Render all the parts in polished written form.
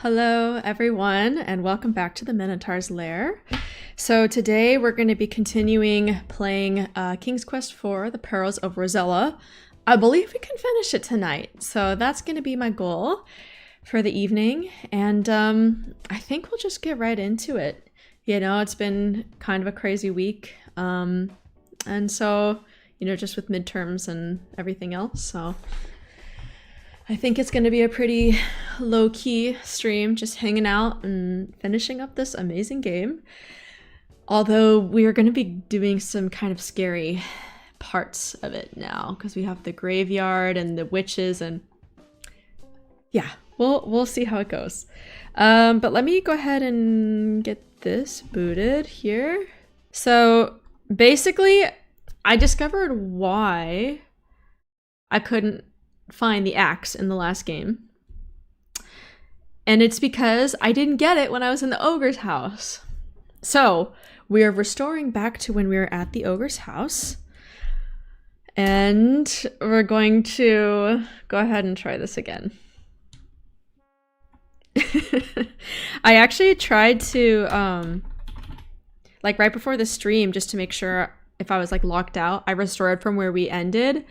Hello, everyone, and welcome back to the Minotaur's Lair. So today we're going to be continuing playing King's Quest IV, The Perils of Rosella. I believe we can finish it tonight, so that's going to be my goal for the evening, and I think we'll just get right into it. You know, it's been kind of a crazy week, and so, you know, just with midterms and everything else, so I think it's going to be a pretty low-key stream, just hanging out and finishing up this amazing game. Although we are going to be doing some kind of scary parts of it now, because we have the graveyard and the witches, and yeah, we'll see how it goes. But let me go ahead and get this booted here. So basically, I discovered why I couldn't find the axe in the last game. And it's because I didn't get it when I was in the ogre's house. So we are restoring back to when we were at the ogre's house. And we're going to go ahead and try this again. I actually tried to, like right before the stream, just to make sure if I was like locked out, I restored from where we ended.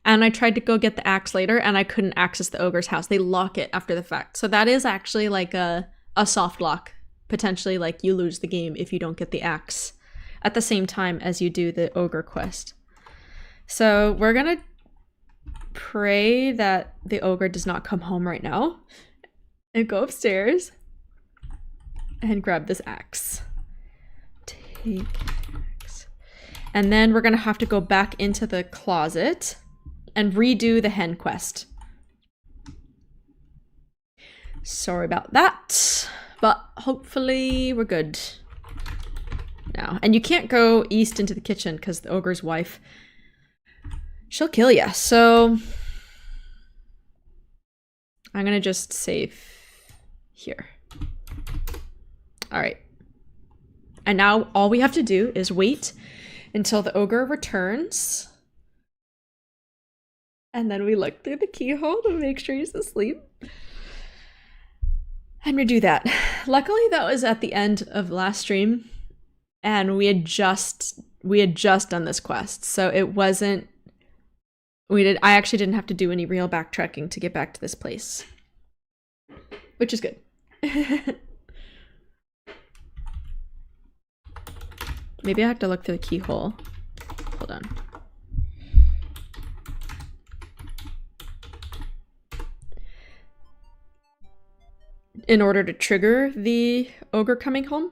And I tried to go get the axe later, and I couldn't access the ogre's house. They lock it after the fact. So that is actually like a soft lock. Potentially, like, you lose the game if you don't get the axe at the same time as you do the ogre quest. So we're gonna pray that the ogre does not come home right now. And go upstairs and grab this axe. Take axe. And then we're gonna have to go back into the closet and redo the hen quest. Sorry about that, but hopefully we're good now. And you can't go east into the kitchen because the ogre's wife, she'll kill you. So I'm gonna just save here. All right. And now all we have to do is wait until the ogre returns. And then we look through the keyhole to make sure he's asleep. And we do that. Luckily, that was at the end of last stream. And we had just done this quest. So it wasn't... I actually didn't have to do any real backtracking to get back to this place. Which is good. Maybe I have to look through the keyhole. Hold on. In order to trigger the ogre coming home?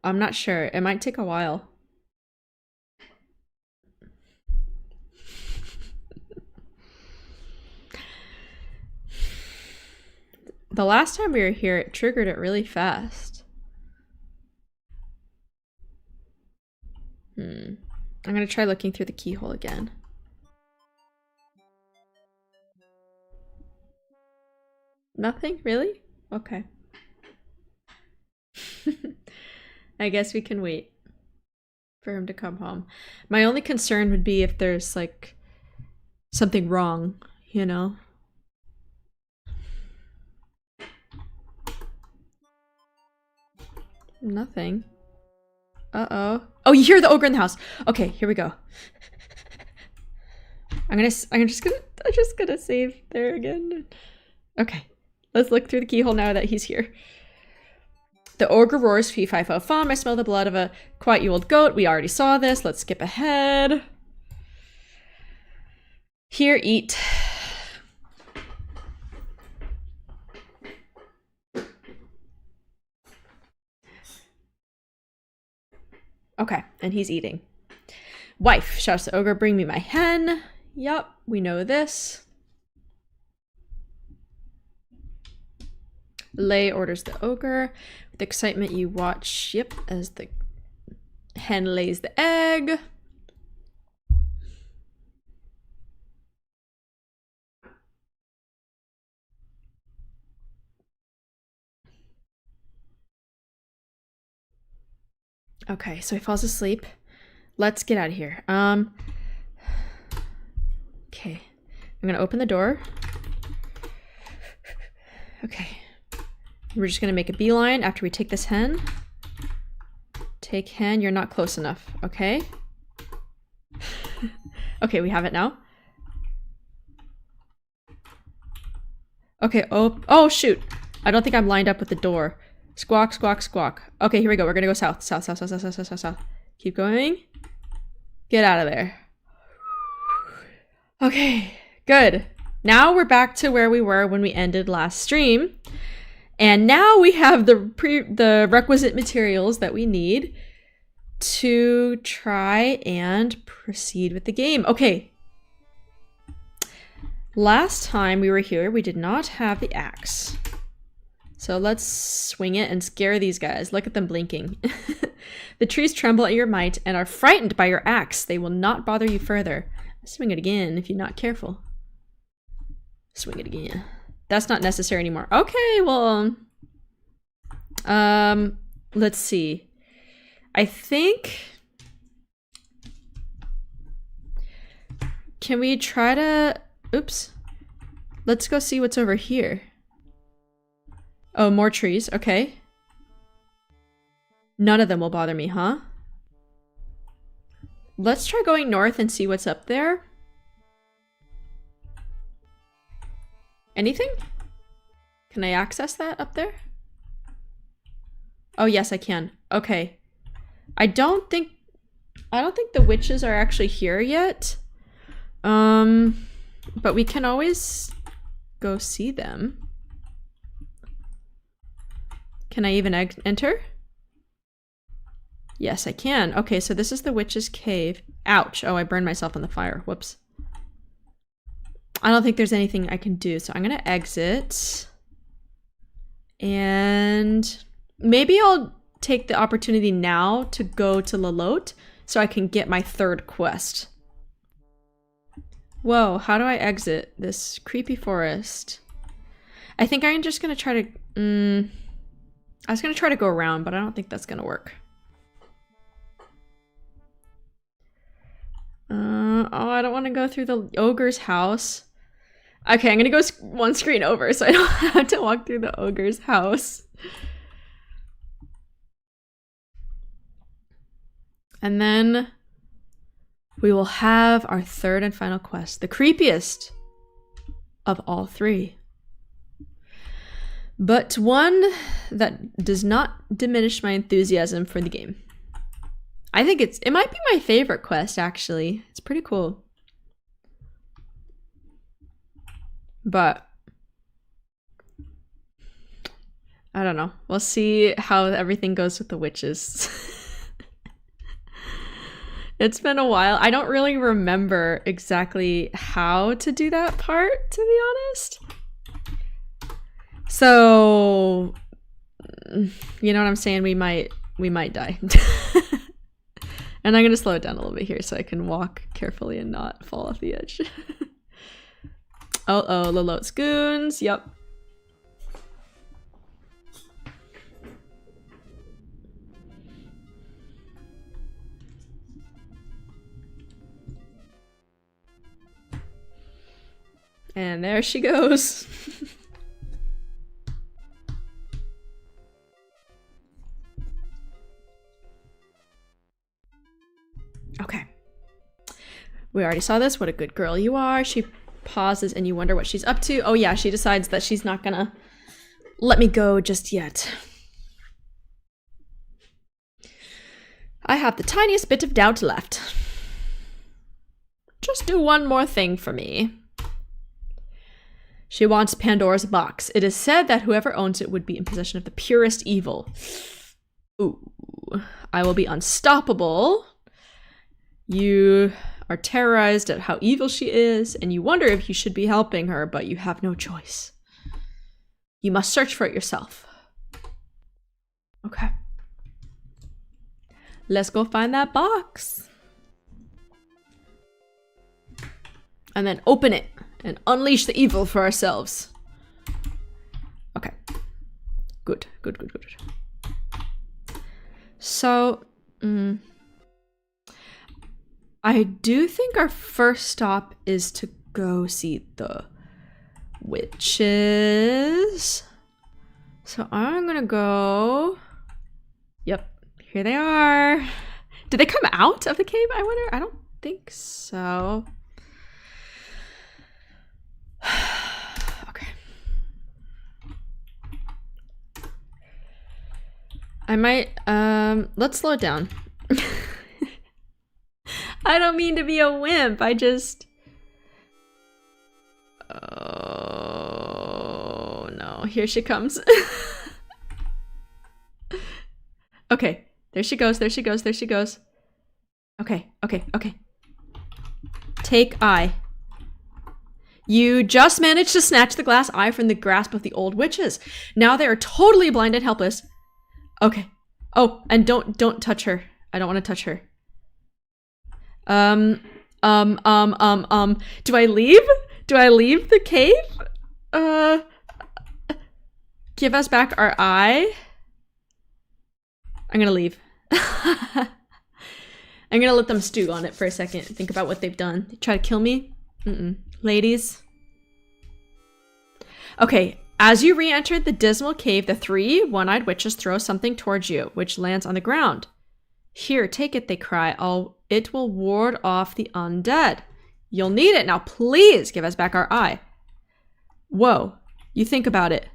I'm not sure. It might take a while. The last time we were here, it triggered it really fast. I'm gonna try looking through the keyhole again. Nothing? Really? Okay. I guess we can wait for him to come home. My only concern would be if there's like something wrong, you know? Nothing. Uh-oh. Oh, you hear the ogre in the house. Okay, here we go. I'm just gonna save there again. Okay. Let's look through the keyhole now that he's here. The ogre roars, fee fi fo fum. I smell the blood of a quiet you old goat. We already saw this. Let's skip ahead. Here, eat. Okay, and he's eating. Wife, shouts the ogre, bring me my hen. Yup, we know this. Lay orders the ogre. With excitement you watch, yep, as the hen lays the egg. Okay, so he falls asleep. Let's get out of here. Okay. I'm gonna open the door. Okay. We're just gonna make a beeline after we take this hen. Take hen, you're not close enough, okay? Okay, we have it now. Okay, oh shoot. I don't think I'm lined up with the door. Squawk, squawk, squawk. Okay, here we go. We're gonna go south, south, south, south, south, south, south, south, south. Keep going. Get out of there. Okay, good. Now we're back to where we were when we ended last stream. And now we have the requisite materials that we need to try and proceed with the game. Okay. Last time we were here, we did not have the axe. So let's swing it and scare these guys. Look at them blinking. The trees tremble at your might and are frightened by your axe. They will not bother you further. Swing it again if you're not careful. Swing it again. That's not necessary anymore. Okay, well, let's see. I think, can we try to, oops. Let's go see what's over here. Oh, more trees, okay. None of them will bother me, huh? Let's try going north and see what's up there. Anything? Can I access that up there? Oh, yes, I can. Okay. I don't think the witches are actually here yet. But we can always go see them. Can I even enter? Yes, I can. Okay, so this is the witch's cave. Ouch. Oh, I burned myself on the fire. Whoops. I don't think there's anything I can do, so I'm gonna exit. And maybe I'll take the opportunity now to go to Lalote so I can get my third quest. Whoa, how do I exit this creepy forest? I think I'm just gonna try to... I was gonna try to go around, but I don't think that's gonna work. Oh, I don't want to go through the ogre's house. Okay, I'm gonna go one screen over so I don't have to walk through the ogre's house. And then we will have our third and final quest, the creepiest of all three. But one that does not diminish my enthusiasm for the game. I think it might be my favorite quest, actually. It's pretty cool. But I don't know. We'll see how everything goes with the witches. It's been a while. I don't really remember exactly how to do that part, to be honest. So, you know what I'm saying? We might die. And I'm gonna slow it down a little bit here so I can walk carefully and not fall off the edge. Oh, Lalote's goons. Yep. And there she goes. Okay. We already saw this. What a good girl you are. She pauses and you wonder what she's up to. Oh yeah, she decides that she's not gonna let me go just yet. I have the tiniest bit of doubt left. Just do one more thing for me. She wants Pandora's box. It is said that whoever owns it would be in possession of the purest evil. Ooh. I will be unstoppable. You are terrorized at how evil she is, and you wonder if you should be helping her, but you have no choice. You must search for it yourself. Okay. Let's go find that box. And then open it and unleash the evil for ourselves. Okay. Good. So, I do think our first stop is to go see the witches. So I'm gonna go... Yep, here they are. Did they come out of the cave, I wonder? I don't think so. Okay. I might, let's slow it down. I don't mean to be a wimp, I just... Oh, no, here she comes. Okay, there she goes, there she goes, there she goes. Okay, okay, okay. Take eye. You just managed to snatch the glass eye from the grasp of the old witches. Now they are totally blind and helpless. Okay. Oh, and don't touch her. I don't want to touch her. Do I leave? Do I leave the cave? Give us back our eye. I'm gonna leave. I'm gonna let them stew on it for a second. Think about what they've done. They try to kill me? Ladies. Okay, as you re-enter the dismal cave, the three one-eyed witches throw something towards you, which lands on the ground. Here, take it, they cry. It will ward off the undead. You'll need it. Now please give us back our eye. Whoa. You think about it.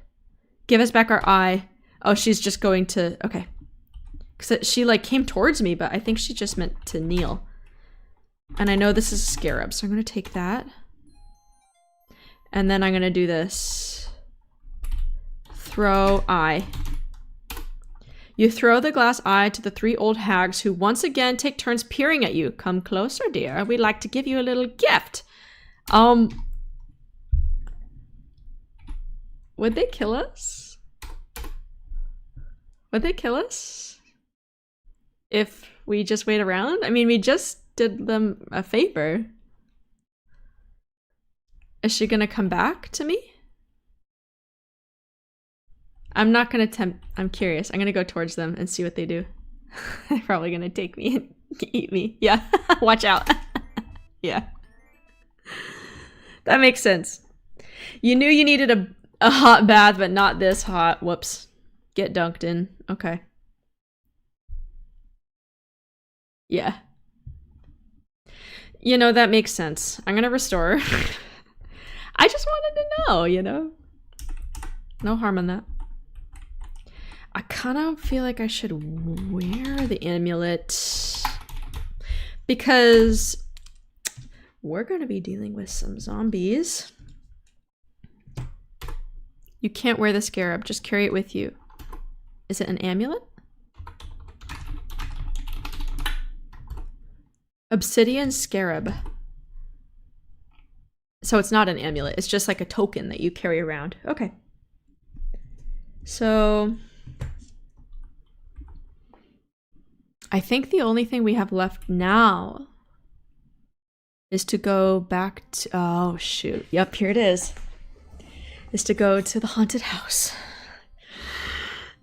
Give us back our eye. Oh, she's just going to... Okay. Because she, like, came towards me, but I think she just meant to kneel. And I know this is a scarab, so I'm going to take that. And then I'm going to do this. Throw eye. You throw the glass eye to the three old hags who once again take turns peering at you. Come closer, dear. We'd like to give you a little gift. Would they kill us? Would they kill us? If we just wait around? I mean, we just did them a favor. Is she gonna come back to me? I'm not gonna tempt. I'm curious. I'm gonna go towards them and see what they do. They're probably gonna take me and eat me. Yeah, watch out. Yeah. That makes sense. You knew you needed a hot bath, but not this hot. Whoops. Get dunked in. Okay. Yeah. You know, that makes sense. I'm gonna restore. I just wanted to know, you know? No harm in that. I kind of feel like I should wear the amulet because we're going to be dealing with some zombies. You can't wear the scarab, just carry it with you. Is it an amulet? Obsidian scarab. So it's not an amulet, it's just like a token that you carry around. Okay. So I think the only thing we have left now is to go back to, oh shoot, yep, here it is to go to the haunted house.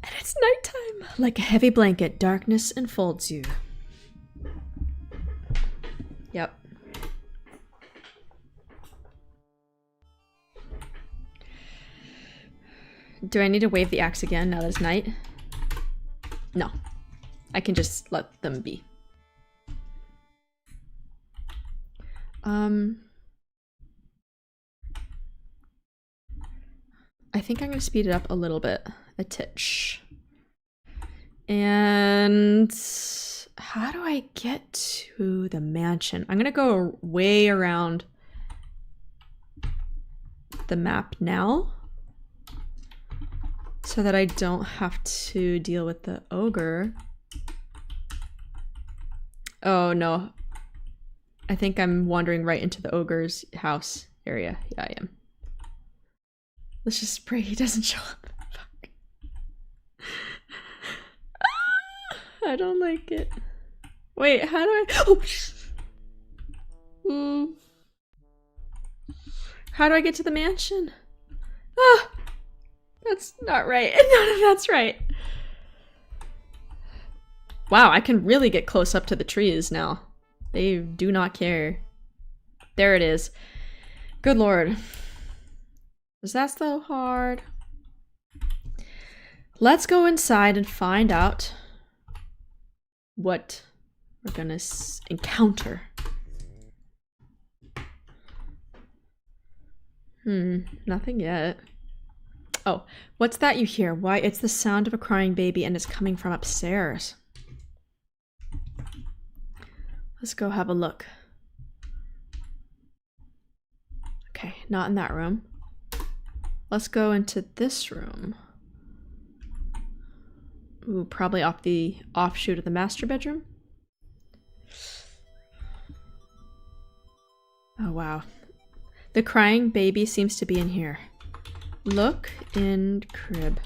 And it's nighttime. Like a heavy blanket, darkness enfolds you. Yep. Do I need to wave the axe again now that it's night? No. I can just let them be. I think I'm going to speed it up a little bit. A titch. And how do I get to the mansion? I'm going to go way around the map now so that I don't have to deal with the ogre. Oh no, I think I'm wandering right into the ogre's house area. Yeah, I am. Let's just pray he doesn't show up. Fuck. I don't like it. Wait, how do I... Oh! How do I get to the mansion? Ah! That's not right. None of that's right. Wow, I can really get close up to the trees now. They do not care. There it is. Good lord. Was that so hard? Let's go inside and find out what we're gonna encounter. Nothing yet. Oh, what's that you hear? Why, it's the sound of a crying baby and it's coming from upstairs. Let's go have a look. Okay, not in that room. Let's go into this room. Ooh, probably off the offshoot of the master bedroom. Oh, wow. The crying baby seems to be in here. Look in crib.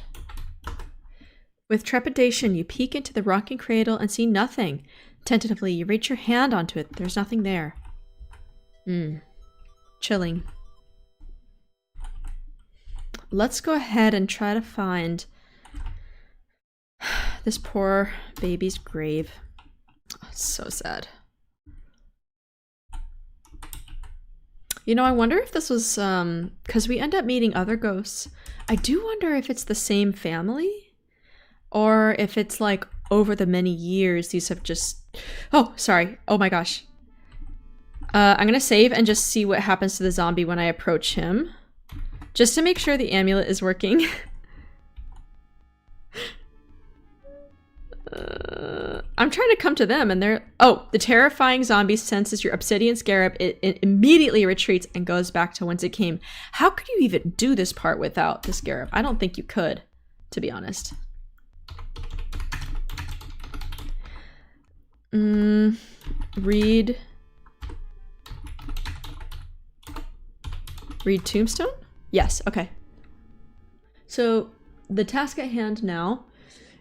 With trepidation, you peek into the rocking cradle and see nothing. Tentatively, you reach your hand onto it. There's nothing there. Chilling. Let's go ahead and try to find this poor baby's grave. Oh, it's so sad. You know, I wonder if this was, because we end up meeting other ghosts. I do wonder if it's the same family, or if it's like over the many years these have just... Oh, sorry. Oh my gosh. I'm gonna save and just see what happens to the zombie when I approach him. Just to make sure the amulet is working. I'm trying to come to them and they're... Oh, the terrifying zombie senses your obsidian scarab. It immediately retreats and goes back to whence it came. How could you even do this part without the scarab? I don't think you could, to be honest. Read tombstone? Yes, okay. So the task at hand now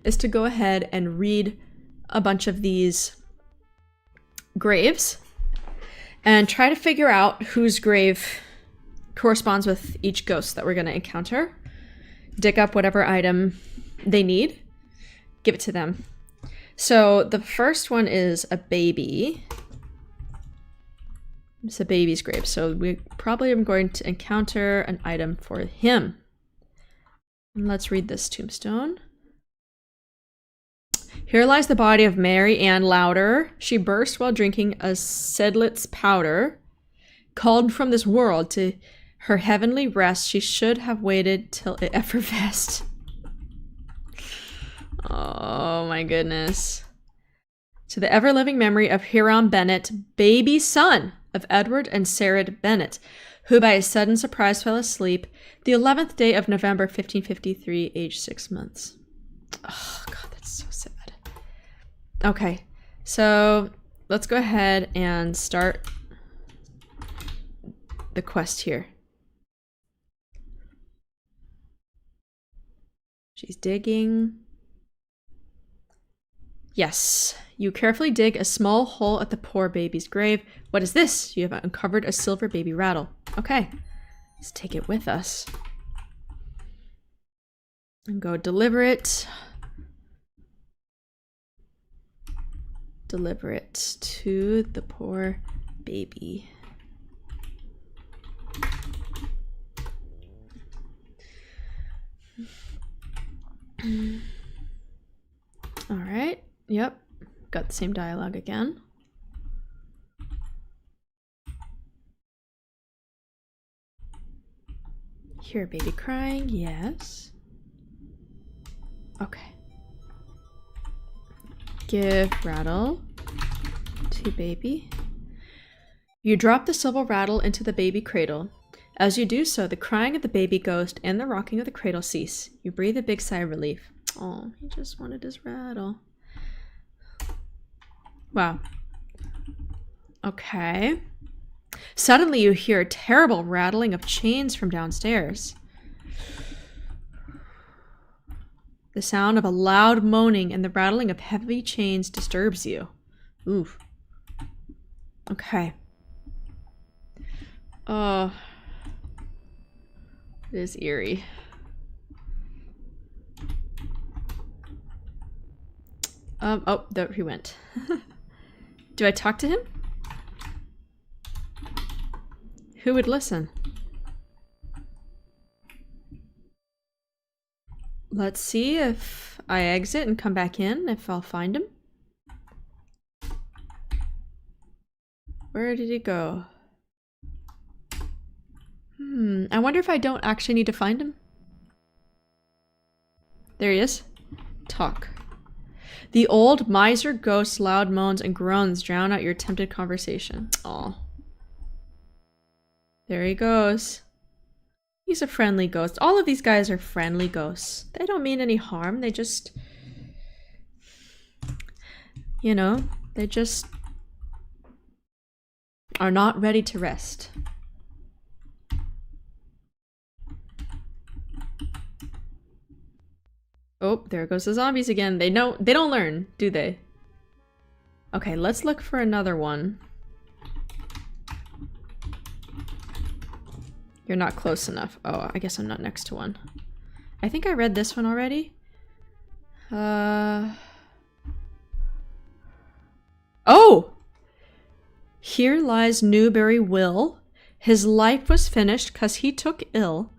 is to go ahead and read a bunch of these graves and try to figure out whose grave corresponds with each ghost that we're going to encounter. Dig up whatever item they need, give it to them. So the first one is a baby. It's a baby's grave, so we probably are going to encounter an item for him. And let's read this tombstone. Here lies the body of Mary Ann Louder. She burst while drinking a Sedlitz powder. Called from this world to her heavenly rest, she should have waited till it effervesced. Oh my goodness. To the ever-living memory of Hiram Bennett, baby son of Edward and Sarah Bennett, who by a sudden surprise fell asleep the 11th day of November 1553, aged 6 months. Oh god, that's so sad. Okay, so let's go ahead and start the quest here. She's digging. Yes, you carefully dig a small hole at the poor baby's grave. What is this? You have uncovered a silver baby rattle. Okay, let's take it with us. And go deliver it. Deliver it to the poor baby. All right. Yep. Got the same dialogue again. Hear a baby crying. Yes. Okay. Give rattle to baby. You drop the silver rattle into the baby cradle. As you do so, the crying of the baby ghost and the rocking of the cradle cease. You breathe a big sigh of relief. Oh, he just wanted his rattle. Wow. Okay. Suddenly you hear a terrible rattling of chains from downstairs. The sound of a loud moaning and the rattling of heavy chains disturbs you. Oof. Okay. Oh. It is eerie. Oh, there he went. Do I talk to him? Who would listen? let's see if I exit and come back in, if I'll find him. Where did he go? I wonder if I don't actually need to find him. There he is. Talk. The old miser ghost's loud moans and groans drown out your attempted conversation. Aw. There he goes. He's a friendly ghost. All of these guys are friendly ghosts. They don't mean any harm. They just... You know, they just... are not ready to rest. Oh, there goes the zombies again. They don't learn, do they? Okay, let's look for another one. You're not close enough. Oh, I guess I'm not next to one. I think I read this one already. Oh! Here lies Newberry Will. His life was finished 'cause he took ill,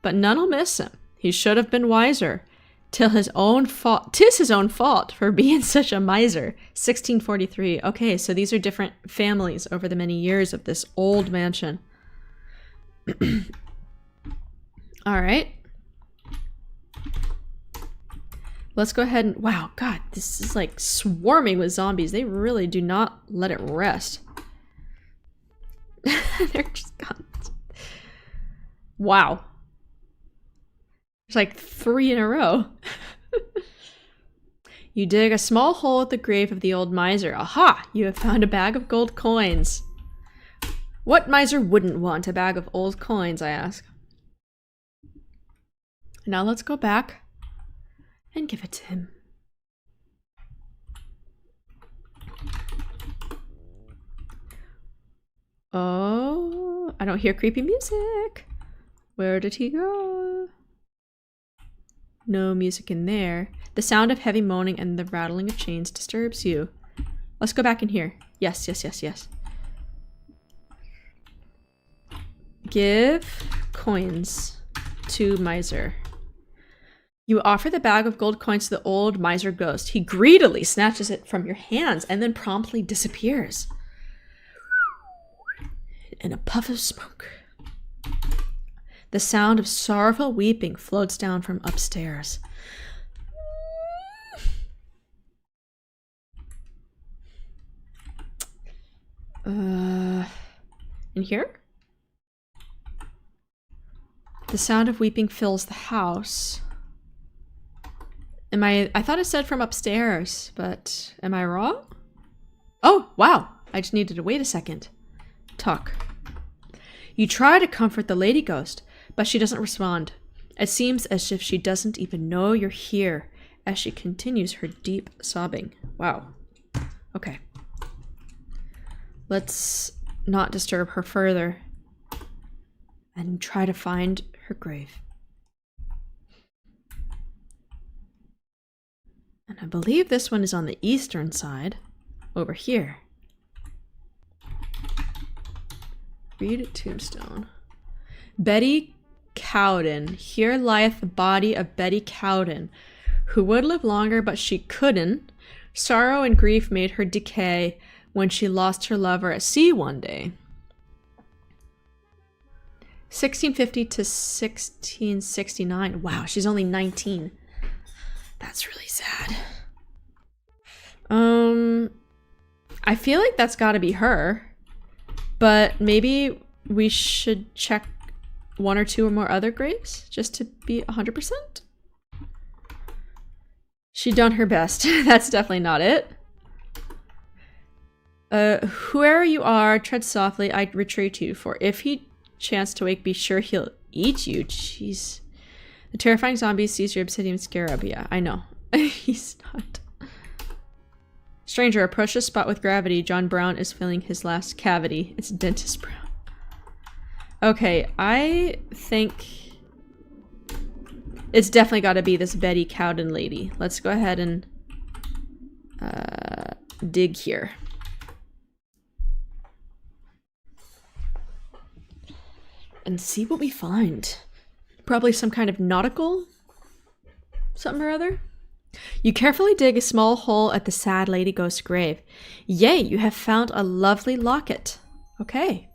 but none'll miss him. He should have been wiser. 'Tis his own fault for being such a miser. 1643. Okay, so these are different families over the many years of this old mansion. All right. Let's go ahead and... Wow, God, this is like swarming with zombies. They really do not let it rest. They're just gone. Wow. There's like 3 in a row. You dig a small hole at the grave of the old miser. Aha! You have found a bag of gold coins. What miser wouldn't want a bag of old coins, I ask. Now let's go back and give it to him. Oh, I don't hear creepy music. Where did he go? No music in there. The sound of heavy moaning and the rattling of chains disturbs you. Let's go back in here. Yes, yes, yes, yes. Give coins to miser. You offer the bag of gold coins to the old miser ghost. He greedily snatches it from your hands and then promptly disappears. In a puff of smoke. The sound of sorrowful weeping floats down from upstairs. In here? The sound of weeping fills the house. I thought it said from upstairs, but am I wrong? Oh, wow. I just needed to wait a second. Talk. You try to comfort the lady ghost, but she doesn't respond. It seems as if she doesn't even know you're here as she continues her deep sobbing. Wow. Okay. Let's not disturb her further and try to find her grave. And I believe this one is on the eastern side, over here. Read tombstone. Betty Cowden. Here lieth the body of Betty Cowden, who would live longer, but she couldn't. Sorrow and grief made her decay when she lost her lover at sea one day. 1650 to 1669. Wow, she's only 19. That's really sad. I feel like that's gotta be her. But maybe we should check 1 or 2 or more other graves just to be 100%. She done her best. That's definitely not it. Whoever you are, tread softly. I retreat you, for if he chance to wake, be sure he'll eat you. Jeez. The terrifying zombie sees your obsidian scarab. Yeah, I know. He's not. Stranger, approach the spot with gravity. John Brown is filling his last cavity. It's Dentist Brown. Okay, I think it's definitely got to be this Betty Cowden lady. Let's go ahead and dig here. And see what we find. Probably some kind of nautical something or other. You carefully dig a small hole at the sad lady ghost's grave. Yay, you have found a lovely locket. Okay.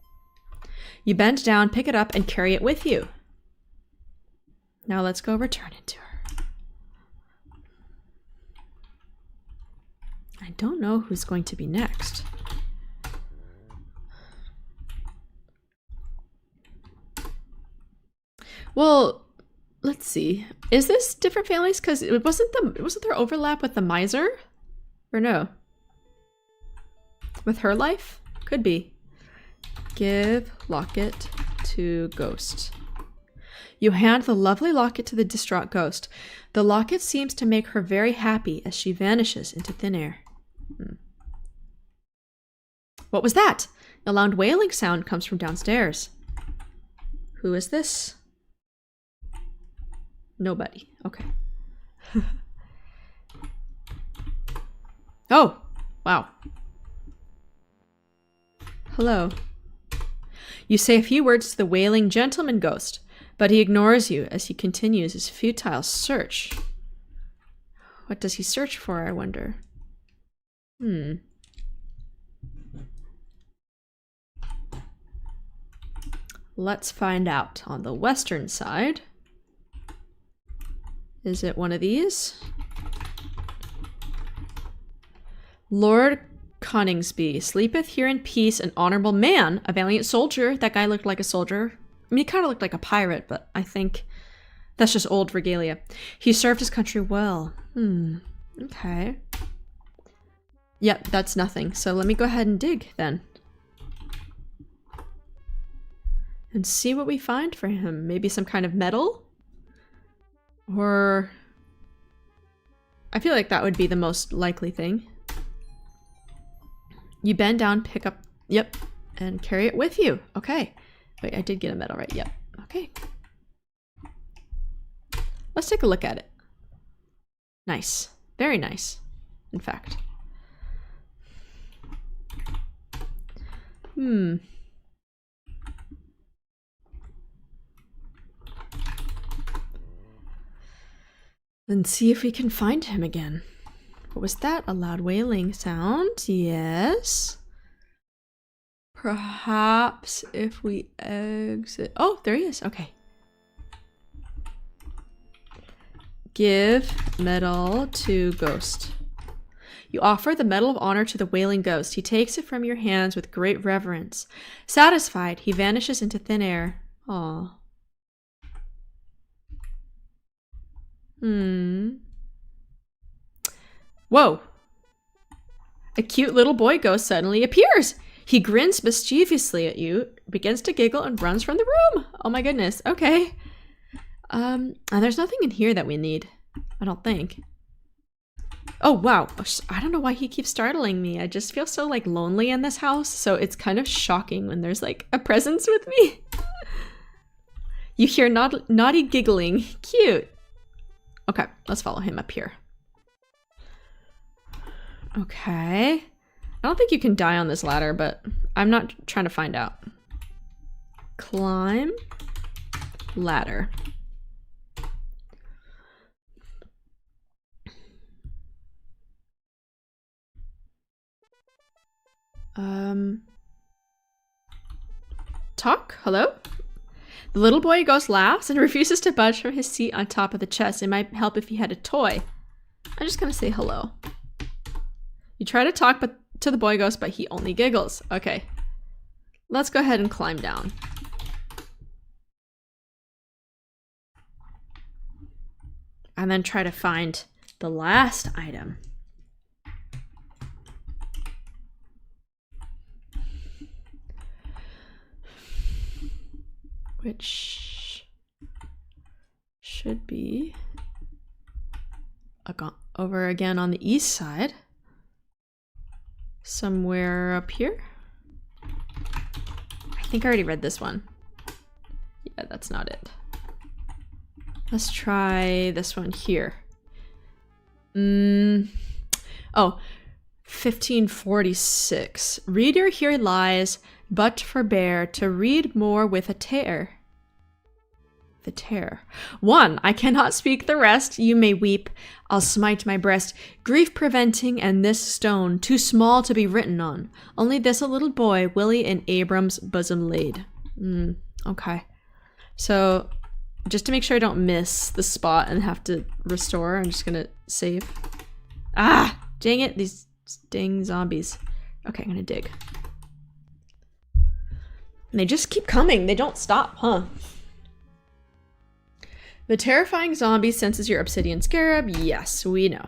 You bend down, pick it up, and carry it with you. Now let's go return it to her. I don't know who's going to be next. Well, let's see. Is this different families? Because it wasn't there overlap with the miser? Or no? With her life? Could be. Give locket to ghost. You hand the lovely locket to the distraught ghost. The locket seems to make her very happy as she vanishes into thin air. What was that? A loud wailing sound comes from downstairs. Who is this? Nobody. Okay. Oh! Wow. Hello. You say a few words to the wailing gentleman ghost, but he ignores you as he continues his futile search. What does he search for, I wonder? Let's find out. On the western side. Is it one of these? Lord Coningsby sleepeth here in peace, an honorable man, a valiant soldier. That guy looked like a soldier. I mean, he kind of looked like a pirate, but I think that's just old regalia. He served his country well. Okay. Yep, that's nothing. So let me go ahead and dig then. And see what we find for him. Maybe some kind of medal? Or... I feel like that would be the most likely thing. You bend down, pick up... Yep. And carry it with you. Okay. Wait, I did get a medal, right? Yep. Okay. Let's take a look at it. Nice. Very nice, in fact. And see if we can find him again. What was that? A loud wailing sound? Yes. Perhaps if we exit... Oh, there he is. Okay. Give medal to ghost. You offer the medal of honor to the wailing ghost. He takes it from your hands with great reverence. Satisfied, he vanishes into thin air. Aww. Whoa. A cute little boy ghost suddenly appears. He grins mischievously at you, begins to giggle, and runs from the room. Oh my goodness. Okay. And there's nothing in here that we need. I don't think. Oh, wow. I don't know why he keeps startling me. I just feel so, like, lonely in this house. So it's kind of shocking when there's, like, a presence with me. You hear naughty giggling. Cute. Okay, let's follow him up here. Okay. I don't think you can die on this ladder, but I'm not trying to find out. Climb ladder. Talk? Hello? The little boy ghost laughs and refuses to budge from his seat on top of the chest. It might help if he had a toy. I'm just gonna say hello. You try to talk to the boy ghost, but he only giggles. Okay. Let's go ahead and climb down. And then try to find the last item. Which should be over again on the east side. Somewhere up here. I think I already read this one. Yeah, that's not it. Let's try this one here. Oh, 1546. Reader here lies, but forbear to read more with a tear. The tear. 1. I cannot speak the rest. You may weep. I'll smite my breast. Grief preventing, and this stone too small to be written on. Only this a little boy, Willie in Abram's bosom laid. Okay. So, just to make sure I don't miss the spot and have to restore, I'm just gonna save. Ah! Dang it, these dang zombies. Okay, I'm gonna dig. And they just keep coming. They don't stop, huh? The terrifying zombie senses your obsidian scarab. Yes, we know.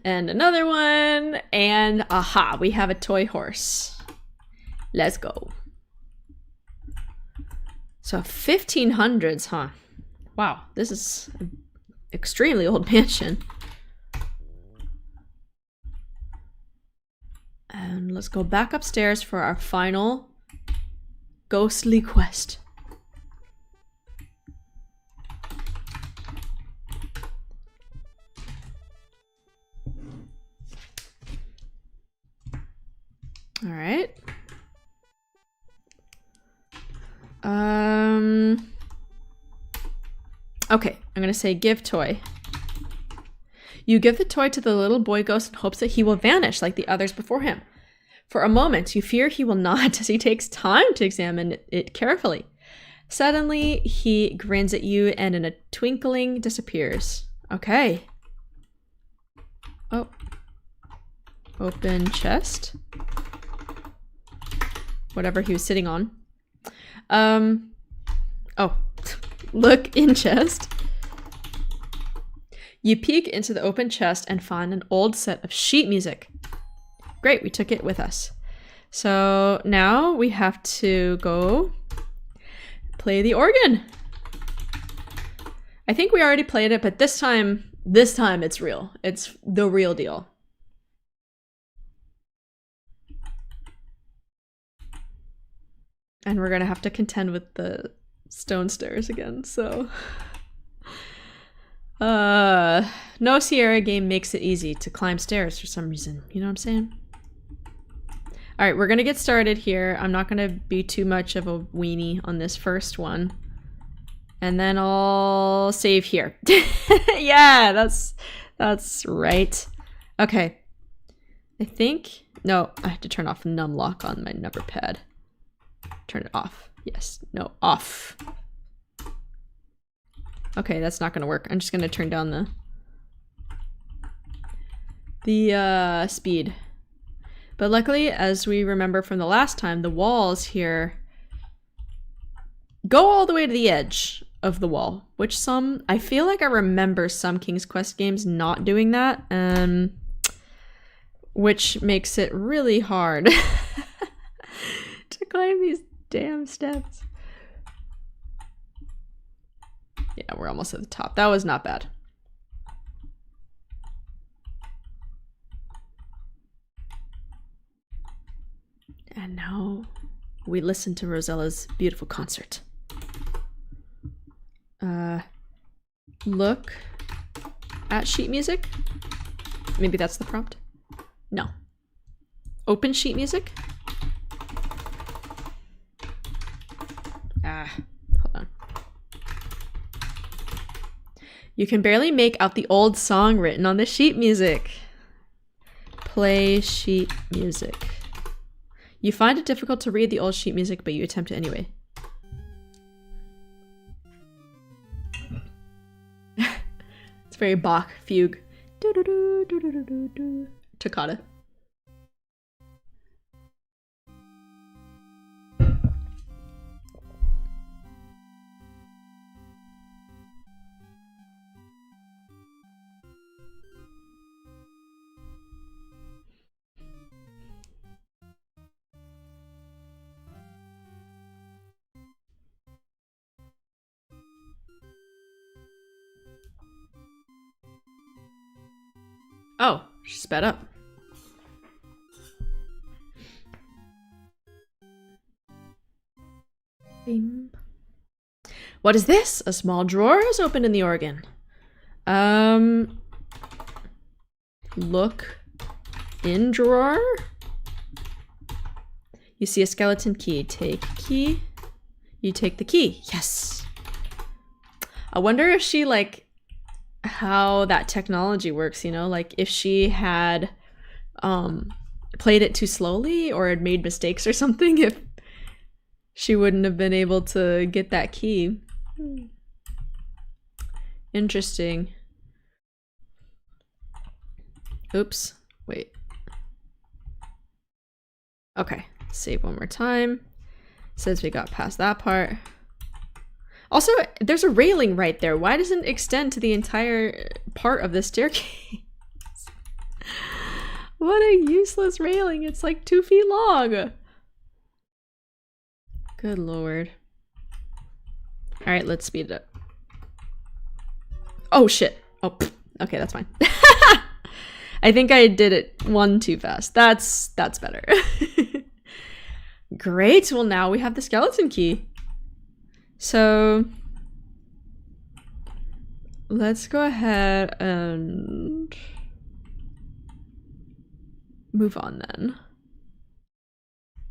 And another one. And aha, we have a toy horse. Let's go. So 1500s, huh? Wow, this is an extremely old mansion. And let's go back upstairs for our final ghostly quest. All right. Okay, I'm gonna say give toy. You give the toy to the little boy ghost in hopes that he will vanish like the others before him. For a moment, you fear he will not as he takes time to examine it carefully. Suddenly, he grins at you and in a twinkling disappears. Okay. Oh. Open chest. Whatever he was sitting on. Oh. Look in chest. You peek into the open chest and find an old set of sheet music. Great, we took it with us. So now we have to go play the organ. I think we already played it, but this time it's real. It's the real deal. And we're gonna have to contend with the stone stairs again, so. No Sierra game makes it easy to climb stairs for some reason. You know what I'm saying? All right, we're gonna get started here. I'm not gonna be too much of a weenie on this first one. And then I'll save here. Yeah, that's right. Okay. I think, no, I have to turn off numlock on my number pad. Turn it off. Yes, no, off. Okay, that's not gonna work. I'm just gonna turn down the speed. But luckily, as we remember from the last time, the walls here go all the way to the edge of the wall, which I feel like I remember some King's Quest games not doing that, which makes it really hard to climb these damn steps. Yeah, we're almost at the top. That was not bad. And now we listen to Rosella's beautiful concert. Look at sheet music. Maybe that's the prompt. No. Open sheet music. Hold on. You can barely make out the old song written on the sheet music. Play sheet music. You find it difficult to read the old sheet music, but you attempt it anyway. It's very Bach fugue. Toccata. Oh, she sped up. Bing. What is this? A small drawer is opened in the organ. Look in drawer. You see a skeleton key. Take key. You take the key. Yes. I wonder if she, like, how that technology works, you know? Like, if she had played it too slowly or had made mistakes or something, if she wouldn't have been able to get that key. Interesting. Oops. Wait. Okay. Save one more time. Says we got past that part. Also, there's a railing right there. Why doesn't it extend to the entire part of the staircase? What a useless railing. It's like 2 feet long. Good lord. All right, let's speed it up. Oh, shit. Oh, pfft. Okay, that's fine. I think I did it one too fast. That's better. Great. Well, now we have the skeleton key. So let's go ahead and move on then.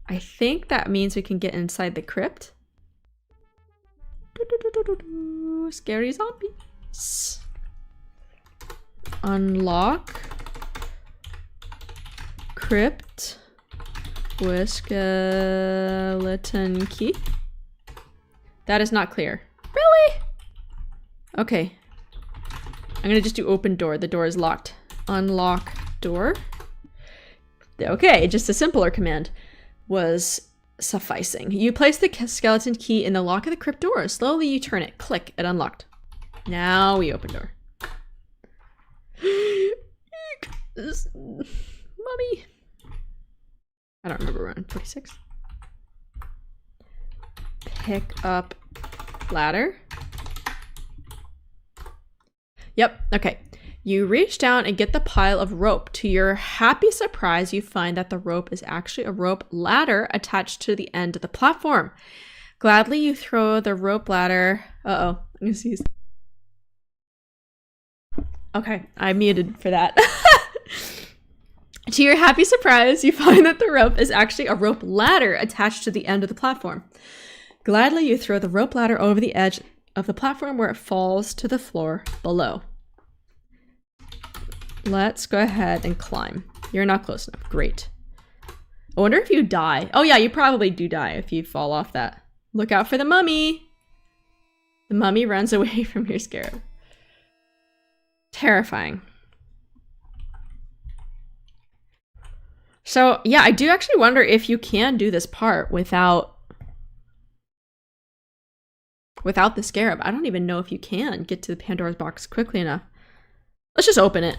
I think that means we can get inside the crypt. Scary zombies. Unlock crypt with skeleton key. That is not clear. Really? Okay. I'm gonna just do open door. The door is locked. Unlock door. Okay, just a simpler command was sufficing. You place the skeleton key in the lock of the crypt door. Slowly you turn it. Click. It unlocked. Now we open door. Mummy. I don't remember around 46. Pick up ladder. Yep, okay. You reach down and get the pile of rope. To your happy surprise, you find that the rope is actually a rope ladder attached to the end of the platform. Gladly, you throw the rope ladder. Uh-oh, I'm gonna sneeze. Okay, I muted for that. To your happy surprise, you find that the rope is actually a rope ladder attached to the end of the platform. Gladly, you throw the rope ladder over the edge of the platform where it falls to the floor below. Let's go ahead and climb. You're not close enough. Great. I wonder if you die. Oh yeah, you probably do die if you fall off that. Look out for the mummy. The mummy runs away from your scarab. Terrifying. So yeah, I do actually wonder if you can do this part without the scarab. I don't even know if you can get to the Pandora's box quickly enough. Let's just open it.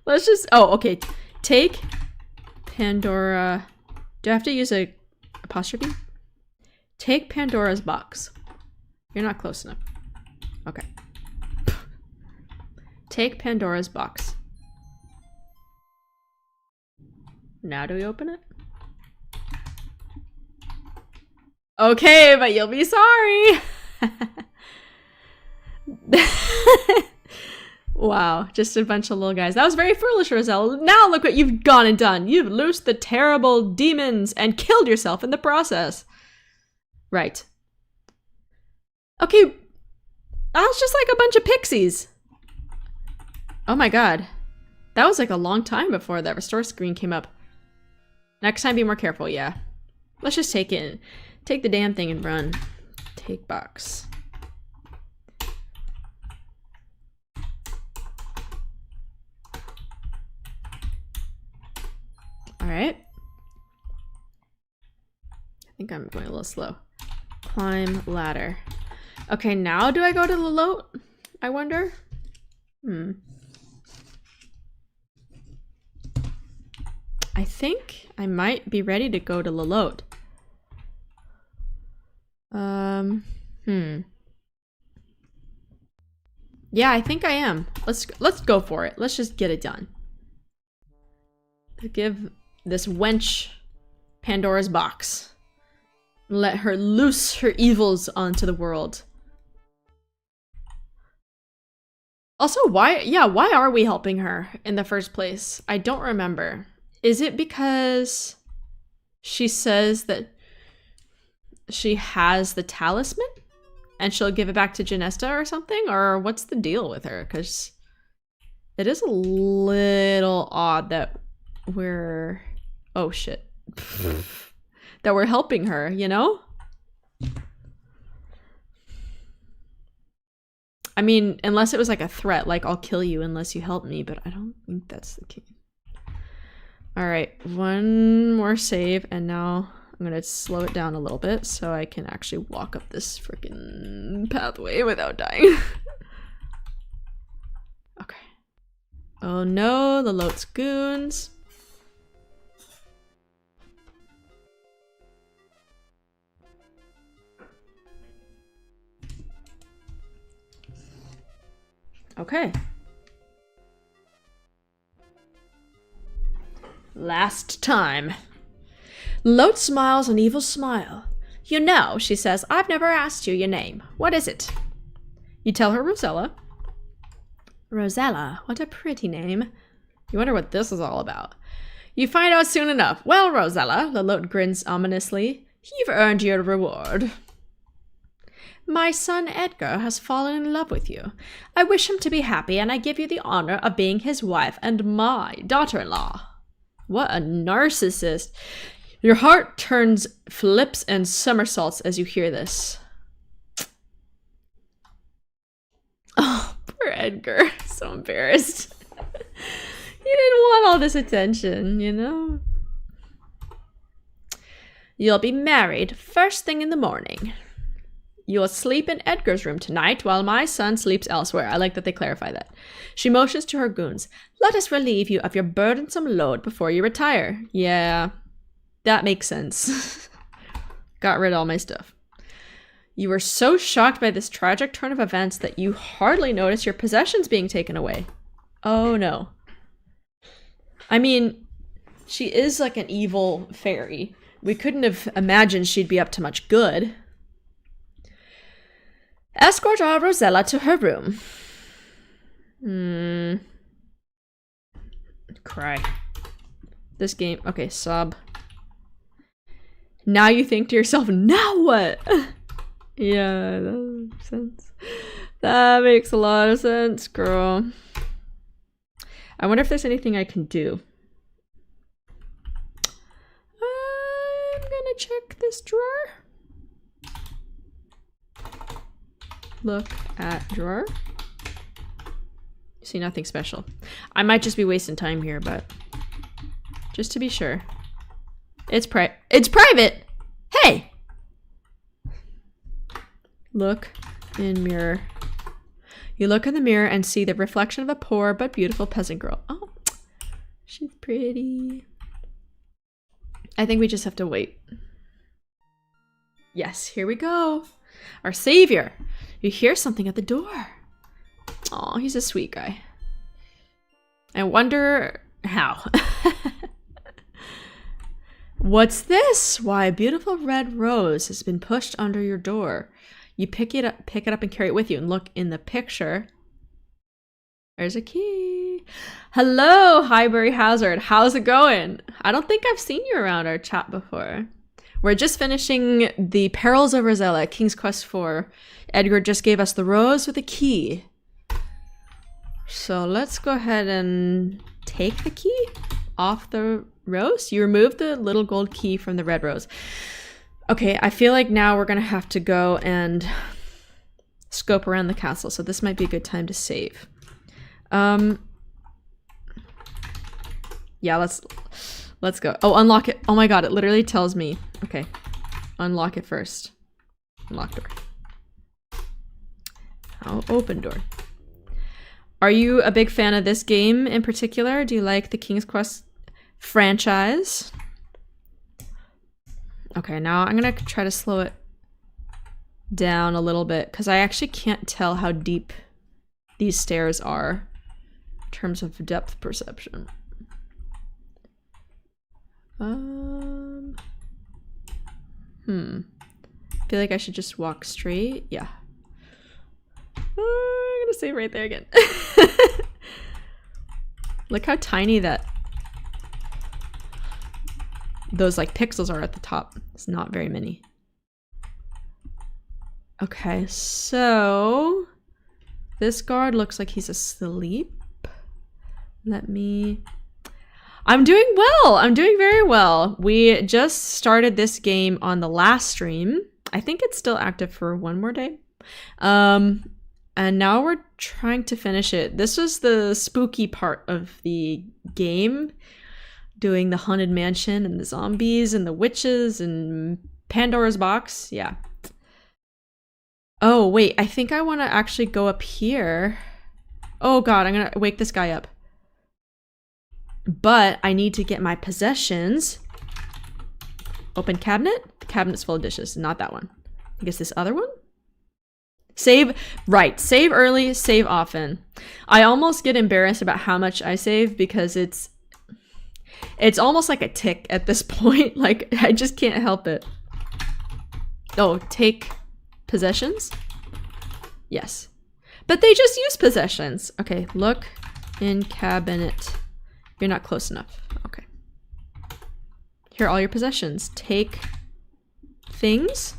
Let's just, oh, okay. Take Pandora. Do I have to use a apostrophe? Take Pandora's box. You're not close enough. Okay. Take Pandora's box. Now do we open it? Okay, but you'll be sorry. Wow, just a bunch of little guys. That was very foolish, Rosella. Now look what you've gone and done. You've loosed the terrible demons and killed yourself in the process. Right. Okay, that was just like a bunch of pixies. Oh my god. That was like a long time before that restore screen came up. Next time, be more careful, yeah. Let's just take it. Take the damn thing and run. Take box. Alright. I think I'm going a little slow. Climb ladder. Okay, now do I go to the loot? I wonder? I think I might be ready to go to Lalote. Yeah, I think I am. Let's go for it. Let's just get it done. Give this wench Pandora's box. Let her loose her evils onto the world. Also, why are we helping her in the first place? I don't remember. Is it because she says that she has the talisman and she'll give it back to Genesta or something? Or what's the deal with her? Because it is a little odd that we're... Oh, shit. That we're helping her, you know? I mean, unless it was like a threat, like I'll kill you unless you help me, but I don't think that's the case. All right, one more save, and now I'm gonna slow it down a little bit so I can actually walk up this freaking pathway without dying. Okay. Oh no, the Lot's goons. Okay. Last time. Lot smiles an evil smile. You know, she says, I've never asked you your name. What is it? You tell her Rosella. Rosella, what a pretty name. You wonder what this is all about. You find out soon enough. Well, Rosella, the Lot grins ominously, you've earned your reward. My son Edgar has fallen in love with you. I wish him to be happy, and I give you the honor of being his wife and my daughter-in-law. What a narcissist. Your heart turns flips and somersaults as you hear this. Oh, poor Edgar. So embarrassed. He didn't want all this attention, you know? You'll be married first thing in the morning. You'll sleep in Edgar's room tonight while my son sleeps elsewhere. I like that they clarify that. She motions to her goons. Let us relieve you of your burdensome load before you retire. Yeah, that makes sense. Got rid of all my stuff. You were so shocked by this tragic turn of events that you hardly noticed your possessions being taken away. Oh no. I mean, she is like an evil fairy. We couldn't have imagined she'd be up to much good. Escort our Rosella to her room. Cry. This game. Okay, sob. Now you think to yourself, now what? Yeah, that makes sense. That makes a lot of sense, girl. I wonder if there's anything I can do. I'm gonna check this drawer. Look at drawer. See, nothing special. I might just be wasting time here, but just to be sure. It's private! Hey! Look in mirror. You look in the mirror and see the reflection of a poor but beautiful peasant girl. Oh, she's pretty. I think we just have to wait. Yes, here we go. Our savior. You hear something at the door. Oh, he's a sweet guy. I wonder how. What's this? Why, a beautiful red rose has been pushed under your door. You pick it up and carry it with you and look in the picture. There's a key. Hello, Highbury Hazard. How's it going? I don't think I've seen you around our chat before. We're just finishing the Perils of Rosella, King's Quest IV. Edgar just gave us the rose with a key. So let's go ahead and take the key off the rose. You remove the little gold key from the red rose. Okay, I feel like now we're gonna have to go and scope around the castle, so this might be a good time to save. Yeah, let's go. Oh, unlock it. Oh my god, it literally tells me. Okay, unlock it first. Unlock door. Now open door. Are you a big fan of this game in particular? Do you like the King's Quest franchise? Okay, now I'm gonna try to slow it down a little bit because I actually can't tell how deep these stairs are in terms of depth perception. I feel like I should just walk straight. Yeah. Oh, I'm gonna save right there again. Look how tiny that those like pixels are at the top. It's not very many. Okay, so this guard looks like he's asleep. I'm doing well. I'm doing very well. We just started this game on the last stream. I think it's still active for one more day. And now we're trying to finish it. This was the spooky part of the game. Doing the haunted mansion and the zombies and the witches and Pandora's box. Yeah. Oh, wait. I think I want to actually go up here. Oh, God. I'm going to wake this guy up. But I need to get my possessions. Open cabinet. The cabinet's full of dishes. Not that one. I guess this other one? Save. Right. Save early. Save often. I almost get embarrassed about how much I save because it's almost like a tick at this point. Like, I just can't help it. Oh, take possessions? Yes. But they just use possessions. Okay, look in cabinet. You're not close enough. Okay. Here are all your possessions. Take things.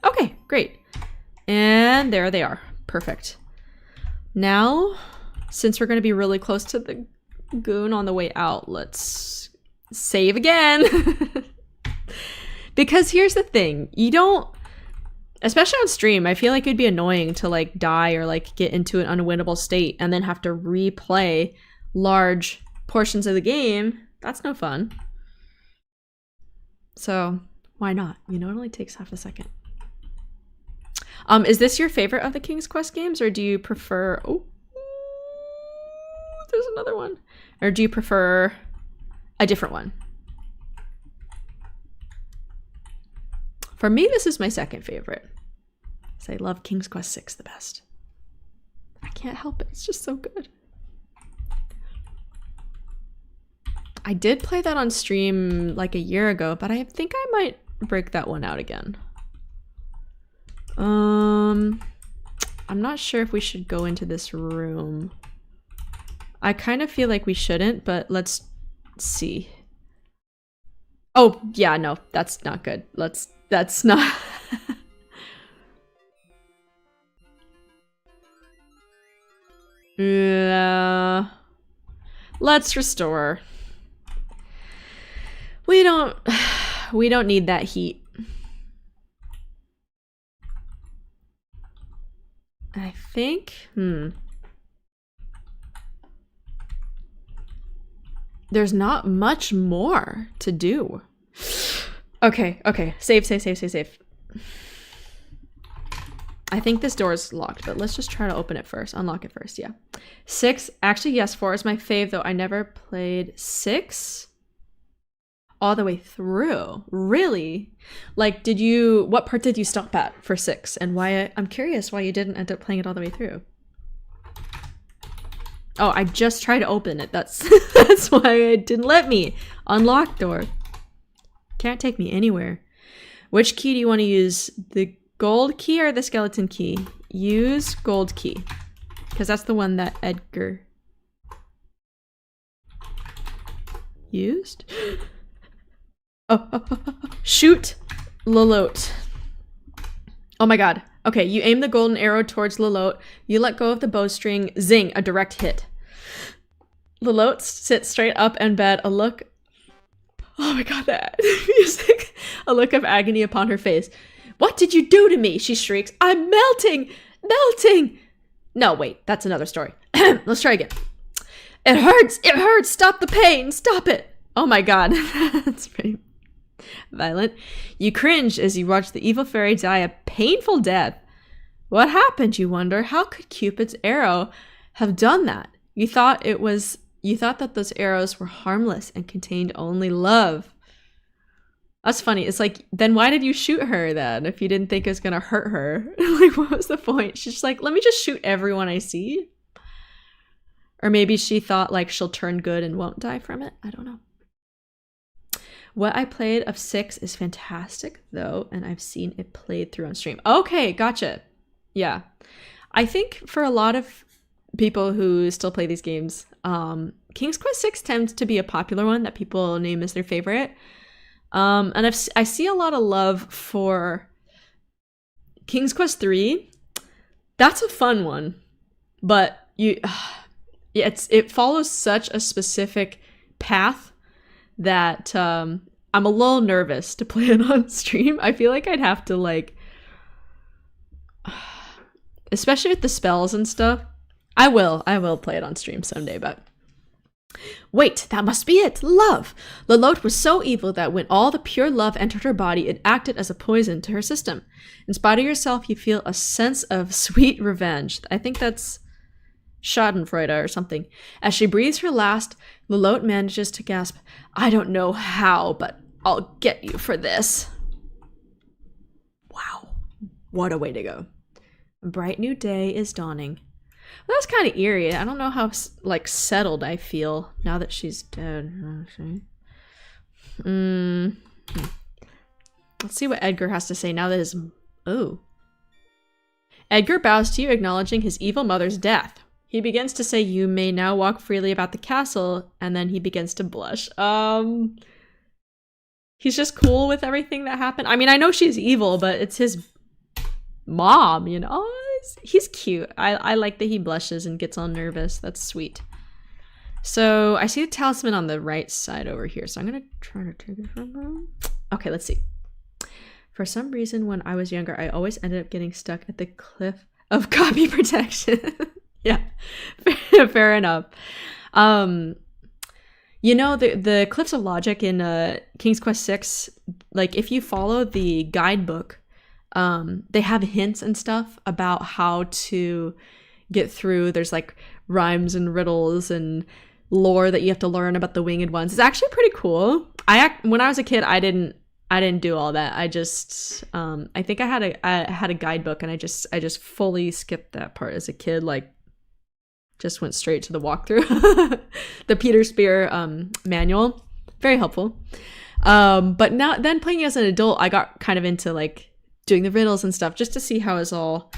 Okay, great. And there they are. Perfect. Now, since we're going to be really close to the goon on the way out, let's save again. Because here's the thing. You don't, especially on stream, I feel like it'd be annoying to like die or like get into an unwinnable state and then have to replay large portions of the game. That's no fun. So why not? You know, it only takes half a second. Is this your favorite of the King's Quest games, or do you prefer... Oh, there's another one. Or do you prefer a different one? For me, this is my second favorite. So I love King's Quest 6 the best. I can't help it. It's just so good. I did play that on stream like a year ago, but I think I might break that one out again. I'm not sure if we should go into this room. I kind of feel like we shouldn't, but let's see. Oh, yeah, no, that's not good. That's not... Yeah. Let's restore. We don't need that heat. I think, there's not much more to do. Okay. Save. I think this door is locked, but let's just try to open it first. Unlock it first, yeah. 6, actually, yes, 4 is my fave, though I never played 6 all the way through. Really? Like, what part did you stop at for 6? And why, I'm curious why you didn't end up playing it all the way through. Oh, I just tried to open it. That's why it didn't let me. Unlock door. Can't take me anywhere. Which key do you want to use? The gold key or the skeleton key? Use gold key. Because that's the one that Edgar used. Oh. Shoot Lolote. Oh my god. Okay, you aim the golden arrow towards Lolote. You let go of the bowstring. Zing, a direct hit. Lolote sits straight up in bed, a look... Oh my god, that music. A look of agony upon her face. What did you do to me? She shrieks. I'm melting! Melting! No, wait, that's another story. Let's try again. It hurts! It hurts! Stop the pain! Stop it! Oh my god. That's pretty violent. You cringe as you watch the evil fairy die a painful death. What happened, you wonder? How could Cupid's arrow have done that? You thought that those arrows were harmless and contained only love. That's funny. It's like, then why did you shoot her then if you didn't think it was gonna hurt her? Like, what was the point? She's just like, let me just shoot everyone I see. Or maybe she thought like she'll turn good and won't die from it. I don't know. What I played of 6 is fantastic though, and I've seen it played through on stream. Okay, gotcha. Yeah. I think for a lot of people who still play these games, King's Quest 6 tends to be a popular one that people name as their favorite. And I see a lot of love for King's Quest 3. That's a fun one, but it follows such a specific path that I'm a little nervous to play it on stream. I feel like I'd have to like, especially with the spells and stuff. I will play it on stream someday, but wait, that must be it. Love. Lolotte was so evil that when all the pure love entered her body, it acted as a poison to her system. In spite of yourself, you feel a sense of sweet revenge. I think that's Schadenfreude or something. As she breathes her last, Lolotte manages to gasp, "I don't know how, but I'll get you for this." Wow. What a way to go. A bright new day is dawning. Well, that was kind of eerie. I don't know how, like, settled I feel now that she's dead. Let's see what Edgar has to say now that his... Oh. Edgar bows to you, acknowledging his evil mother's death. He begins to say, "You may now walk freely about the castle," and then he begins to blush. He's just cool with everything that happened. I mean, I know she's evil, but it's his mom, you know? Oh, he's cute. I like that he blushes and gets all nervous. That's sweet. So I see the talisman on the right side over here, so I'm gonna try to take it from him. Okay, let's see. For some reason, when I was younger, I always ended up getting stuck at the cliff of copy protection. Yeah, fair enough. You know, the Cliffs of Logic in King's Quest 6, like if you follow the guidebook, they have hints and stuff about how to get through. There's like rhymes and riddles and lore that you have to learn about the winged ones. It's actually pretty cool. When I was a kid, I didn't do all that. I just I think I had a guidebook and I just fully skipped that part as a kid. Like, just went straight to the walkthrough. The Peter Spear manual, very helpful. But now then playing as an adult, I got kind of into like doing the riddles and stuff just to see how it's all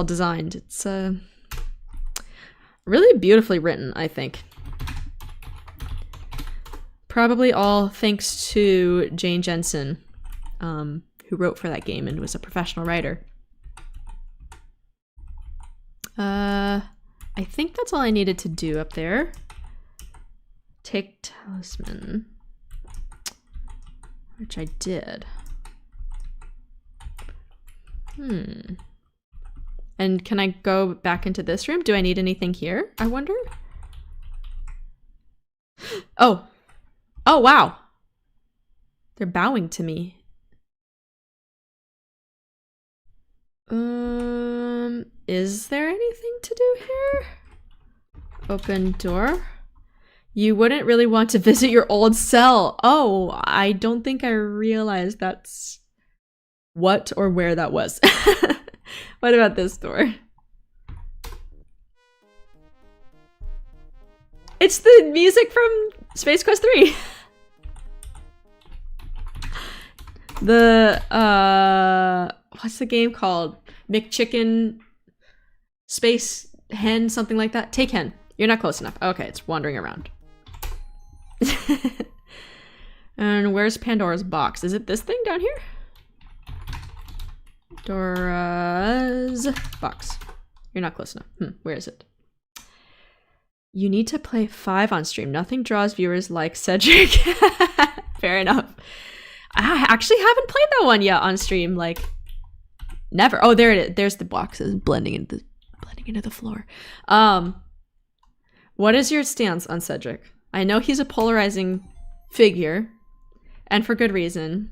designed. It's really beautifully written, I think. Probably all thanks to Jane Jensen, who wrote for that game and was a professional writer. I think that's all I needed to do up there. Take talisman, which I did. And can I go back into this room? Do I need anything here, I wonder? Oh, wow. They're bowing to me. Is there anything to do here? Open door. You wouldn't really want to visit your old cell. Oh, I don't think I realized that's what or where that was. What about this door? It's the music from Space Quest 3. What's the game called? McChicken Space Hen, something like that. Take Hen. You're not close enough. Okay, it's wandering around. And where's Pandora's box? Is it this thing down here? Pandora's box. You're not close enough. Where is it? You need to play 5 on stream. Nothing draws viewers like Cedric. Fair enough. I actually haven't played that one yet on stream. Like, never. Oh, there it is. There's the boxes blending into the floor. What is your stance on Cedric? I know he's a polarizing figure, and for good reason.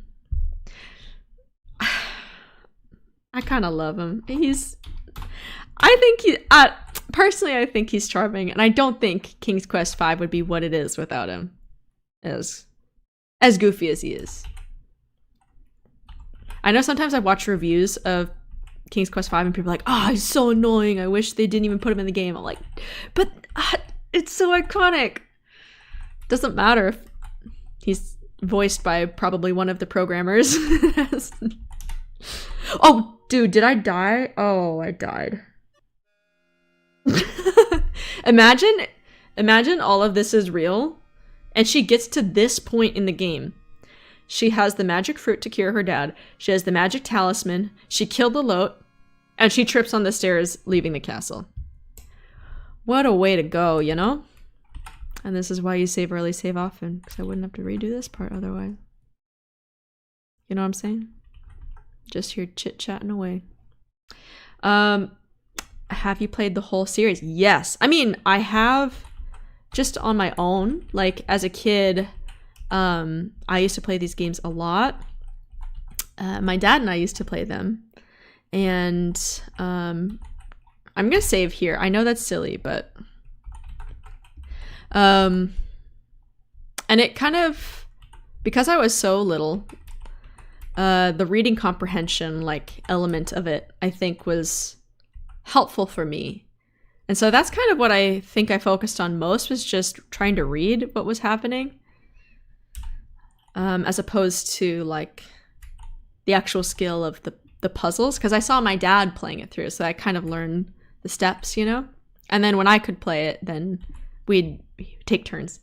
I kind of love him. Personally, I think he's charming, and I don't think King's Quest V would be what it is without him. As goofy as he is. I know sometimes I watch reviews of King's Quest V and people are like, "Oh, he's so annoying. I wish they didn't even put him in the game." I'm like, but it's so iconic. Doesn't matter if he's voiced by probably one of the programmers. Oh, dude, did I die? Oh, I died. Imagine all of this is real, and she gets to this point in the game. She has the magic fruit to cure her dad. She has the magic talisman. She killed the Lote. And she trips on the stairs leaving the castle. What a way to go, you know? And this is why you save early, save often. Because I wouldn't have to redo this part otherwise. You know what I'm saying? Just here chit-chatting away. Have you played the whole series? Yes. I mean, I have just on my own. Like, as a kid, I used to play these games a lot. My dad and I used to play them. And I'm going to save here. I know that's silly, but... and it kind of... Because I was so little... the reading comprehension like element of it, I think, was helpful for me. And so that's kind of what I think I focused on most, was just trying to read what was happening. As opposed to like the actual skill of the puzzles. Because I saw my dad playing it through, so I kind of learned the steps, you know? And then when I could play it, then we'd take turns.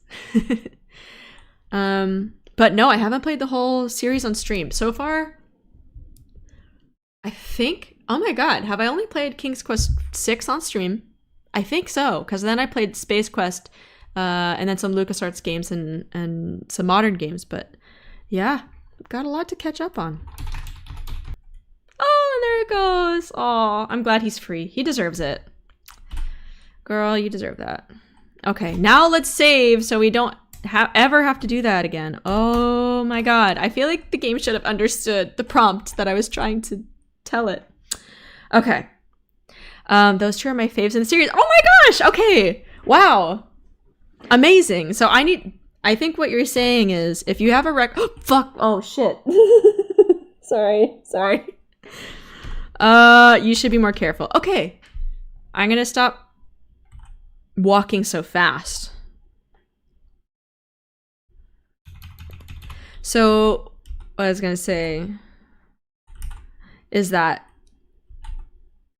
But no, I haven't played the whole series on stream. So far, I think... Oh my god, have I only played King's Quest 6 on stream? I think so, because then I played Space Quest, and then some LucasArts games and some modern games. But yeah, got a lot to catch up on. Oh, there it goes. Oh, I'm glad he's free. He deserves it. Girl, you deserve that. Okay, now let's save so we don't... ever have to do that again. Oh my god. I feel like the game should have understood the prompt that I was trying to tell it. Okay. Those two are my faves in the series. Oh my gosh! Okay. Wow. Amazing. So I think what you're saying is, if you have a fuck. Oh shit. Sorry. You should be more careful. Okay. I'm gonna stop walking so fast. So, what I was going to say is that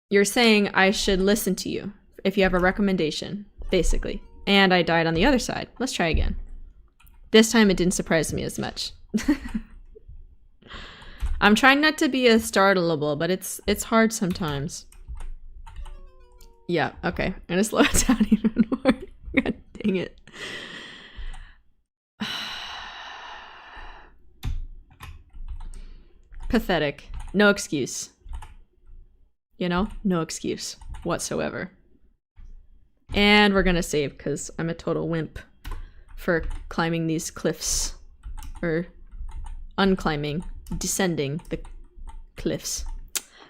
you're saying I should listen to you if you have a recommendation, basically. And I died on the other side. Let's try again. This time it didn't surprise me as much. I'm trying not to be as startleable, but it's hard sometimes. Yeah, okay. I'm going to slow it down even more. God dang it. Pathetic. No excuse. You know? No excuse whatsoever. And we're gonna save because I'm a total wimp for climbing these cliffs. Or unclimbing. Descending the cliffs.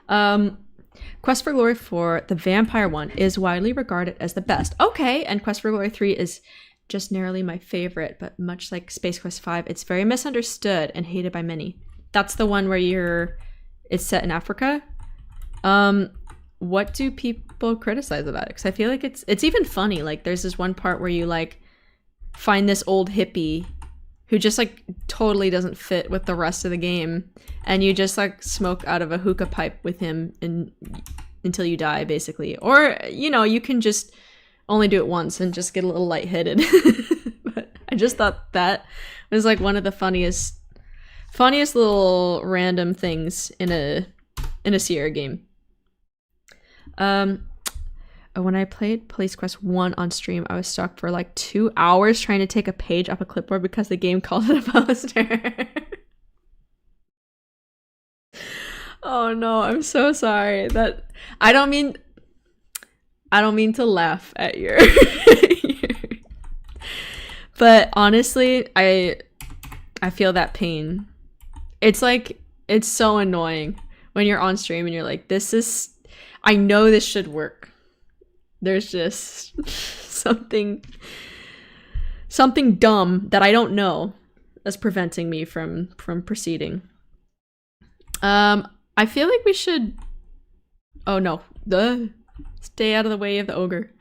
Quest for Glory 4, the vampire one, is widely regarded as the best. Okay, and Quest for Glory 3 is just narrowly my favorite, but much like Space Quest 5, it's very misunderstood and hated by many. That's the one where it's set in Africa. What do people criticize about it? Because I feel like it's even funny. Like, there's this one part where you like find this old hippie who just like totally doesn't fit with the rest of the game, and you just like smoke out of a hookah pipe with him until you die, basically. Or, you know, you can just only do it once and just get a little lightheaded. But I just thought that was like one of the funniest little random things in a Sierra game. When I played Police Quest 1 on stream, I was stuck for like 2 hours trying to take a page off a clipboard because the game called it a poster. Oh no, I'm so sorry. That I don't mean to laugh at your but honestly, I feel that pain. It's like, it's so annoying when you're on stream and you're like, I know this should work. There's just something dumb that I don't know that's preventing me from proceeding. I feel like we should... Oh no, stay out of the way of the ogre.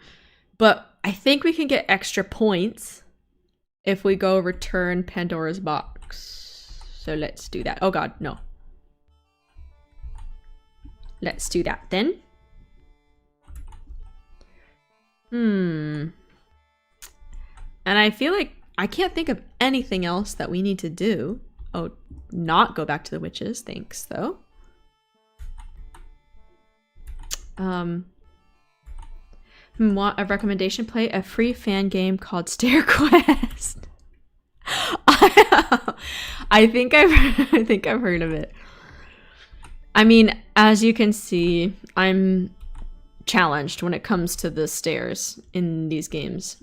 But I think we can get extra points if we go return Pandora's box. So let's do that. Oh god, no. Let's do that then. And I feel like I can't think of anything else that we need to do. Oh, not go back to the witches. Thanks, though. Want a recommendation? Play a free fan game called Stair Quest. I think I've heard of it. I mean, as you can see, I'm challenged when it comes to the stairs in these games.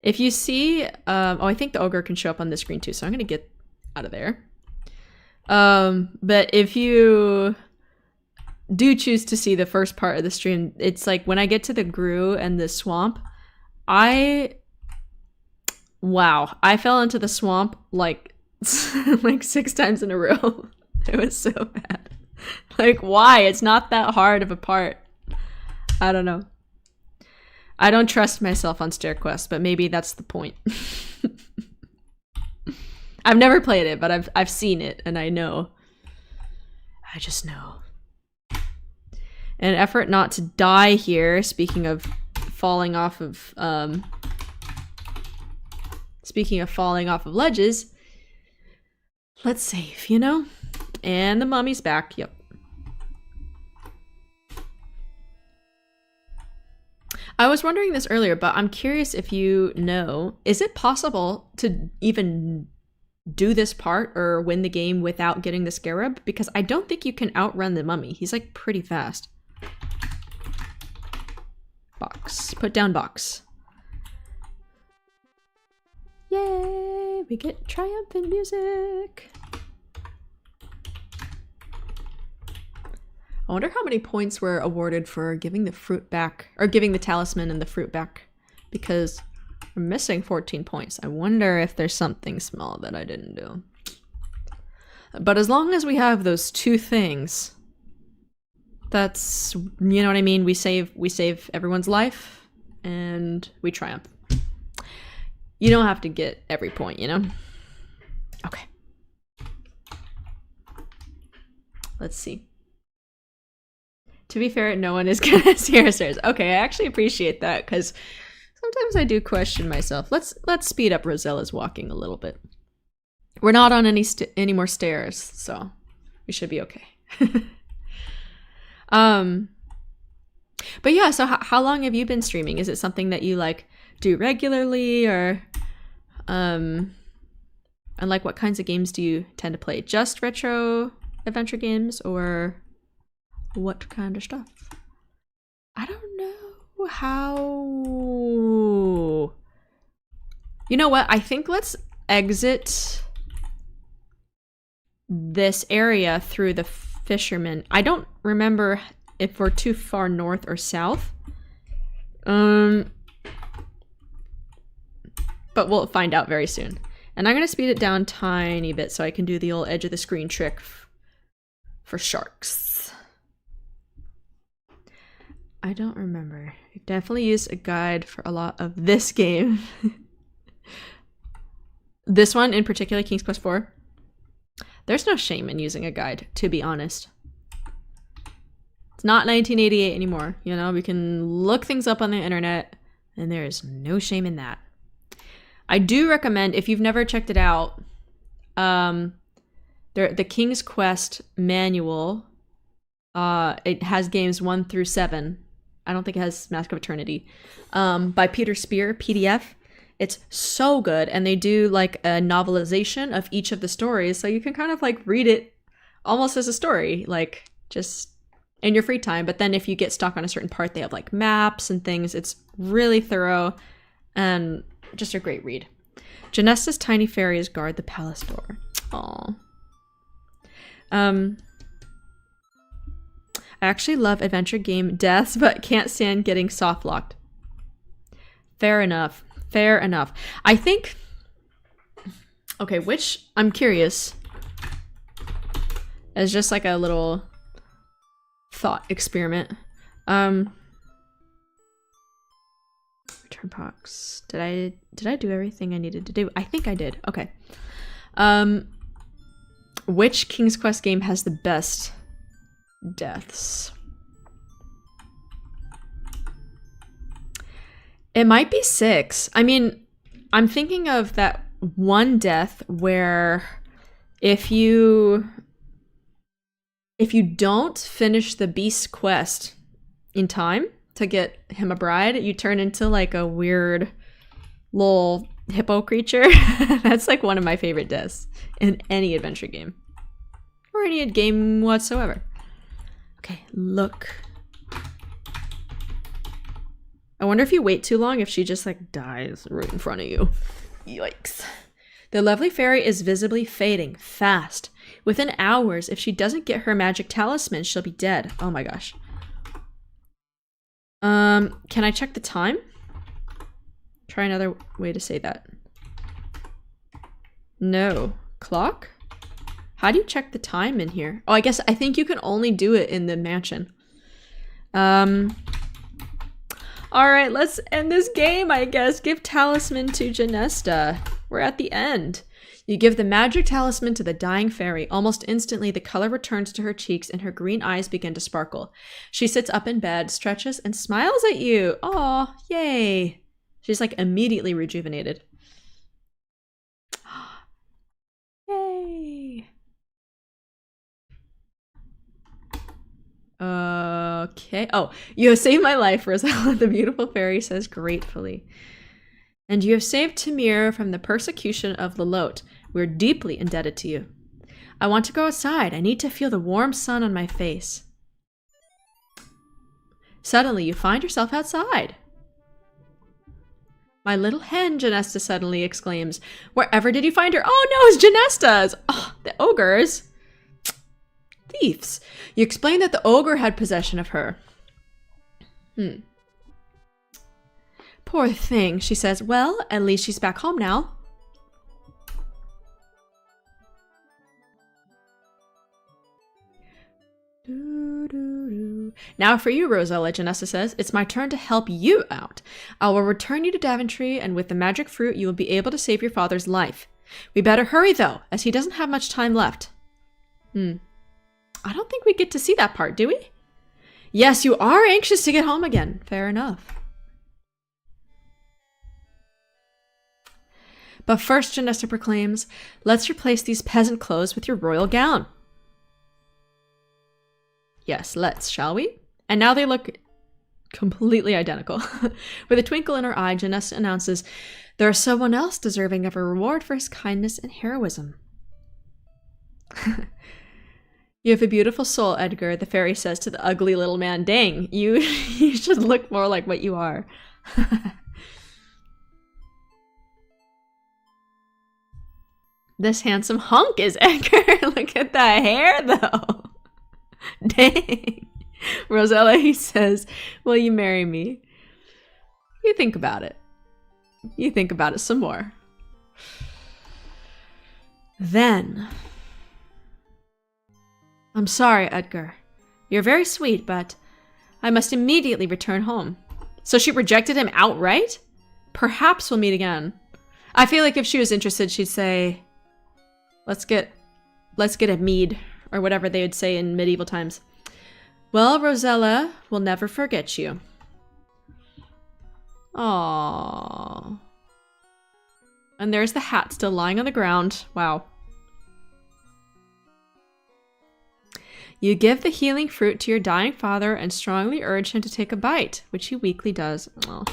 If you see, oh, I think the ogre can show up on this screen too, so I'm gonna get out of there. But if you do choose to see the first part of the stream, it's like when I get to the Grue and the swamp, wow, I fell into the swamp like 6 times in a row. It was so bad. Like, why? It's not that hard of a part. I don't know. I don't trust myself on Stair Quest, but maybe that's the point. I've never played it, but I've seen it, and I know. I just know. An effort not to die here. Speaking of falling off of ledges, let's save, you know? And the mummy's back. Yep. I was wondering this earlier, but I'm curious if you know, is it possible to even do this part or win the game without getting the scarab? Because I don't think you can outrun the mummy. He's like pretty fast. Box. Put down box. Yay! We get triumphant music. I wonder how many points were awarded for giving the fruit back, or giving the talisman and the fruit back, because we're missing 14 points. I wonder if there's something small that I didn't do. But as long as we have those 2 things, that's, you know what I mean? We save everyone's life and we triumph. You don't have to get every point, you know? Okay. Let's see. To be fair, no one is gonna see our stairs. Okay, I actually appreciate that, because sometimes I do question myself. Let's speed up Rosella's walking a little bit. We're not on any more stairs, so we should be okay. But yeah, so how long have you been streaming? Is it something that you like do regularly, or and like what kinds of games do you tend to play? Just retro adventure games, or what kind of stuff? I don't know how. You know what? I think let's exit this area through the fisherman. I don't remember if we're too far north or south. But we'll find out very soon. And I'm gonna speed it down tiny bit so I can do the old edge of the screen trick for sharks. I don't remember. I definitely used a guide for a lot of this game. This one in particular, King's Quest IV. There's no shame in using a guide, to be honest. It's not 1988 anymore, you know? We can look things up on the internet, and there is no shame in that. I do recommend, if you've never checked it out, the King's Quest manual, it has games 1 through 7. I don't think it has Mask of Eternity, by Peter Spear, PDF. It's so good, and they do like a novelization of each of the stories, so you can kind of like read it almost as a story, like just in your free time. But then if you get stuck on a certain part, they have like maps and things. It's really thorough and just a great read. Genesta's tiny fairies guard the palace door. Aww. I actually love adventure game deaths, but can't stand getting soft locked. Fair enough. Fair enough. I think... Okay, which... I'm curious. As just like a little thought experiment. Return box. Did I do everything I needed to do? I think I did. Okay. Which King's Quest game has the best deaths? It might be 6. I mean, I'm thinking of that one death where If you don't finish the beast quest in time to get him a bride, you turn into like a weird little hippo creature. That's like one of my favorite deaths in any adventure game. Or any game whatsoever. Okay, look. I wonder if you wait too long if she just like dies right in front of you. Yikes. The lovely fairy is visibly fading, fast. Within hours, if she doesn't get her magic talisman, she'll be dead. Oh my gosh. Can I check the time? Try another way to say that. No. Clock? How do you check the time in here? Oh, I think you can only do it in the mansion. Alright, let's end this game, I guess. Give talisman to Genesta. We're at the end. You give the magic talisman to the dying fairy. Almost instantly, the color returns to her cheeks and her green eyes begin to sparkle. She sits up in bed, stretches, and smiles at you. Aw, yay. She's like immediately rejuvenated. Yay. Okay. Oh, you have saved my life, Rosella, the beautiful fairy says gratefully. And you have saved Tamir from the persecution of Lalote. We're deeply indebted to you. I want to go outside. I need to feel the warm sun on my face. Suddenly, you find yourself outside. My little hen, Genesta suddenly exclaims. Wherever did you find her? Oh no, it's Genesta's! Oh, the ogres. Thieves. You explained that the ogre had possession of her. Poor thing, she says. Well, at least she's back home now. Now for you, Rosella, Genesta says. It's my turn to help you out. I will return you to Daventry, and with the magic fruit, you will be able to save your father's life. We better hurry, though, as he doesn't have much time left. I don't think we get to see that part, do we? Yes, you are anxious to get home again. Fair enough. But first, Genesta proclaims, let's replace these peasant clothes with your royal gown. Yes, let's, shall we? And now they look completely identical. With a twinkle in her eye, Genesta announces, there is someone else deserving of a reward for his kindness and heroism. You have a beautiful soul, Edgar, the fairy says to the ugly little man. Dang, you should look more like what you are. This handsome hunk is Edgar. Look at the hair, though. Dang. Rosella, he says, will you marry me? You think about it. You think about it some more. Then... I'm sorry, Edgar. You're very sweet, but I must immediately return home. So she rejected him outright? Perhaps we'll meet again. I feel like if she was interested, she'd say, let's get a mead, or whatever they would say in medieval times. Well, Rosella, we'll never forget you. Aww. And there's the hat still lying on the ground. Wow. You give the healing fruit to your dying father and strongly urge him to take a bite, which he weakly does. Aww.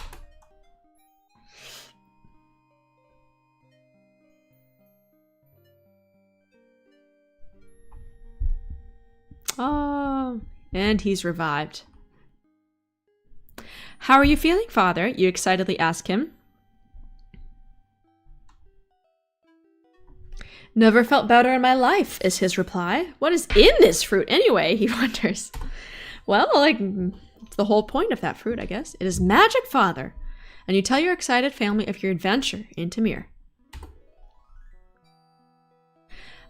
Oh, and he's revived. How are you feeling, father? You excitedly ask him. Never felt better in my life, is his reply. What is in this fruit anyway, he wonders. Well, like, it's the whole point of that fruit, I guess. It is magic, father. And you tell your excited family of your adventure in Tamir.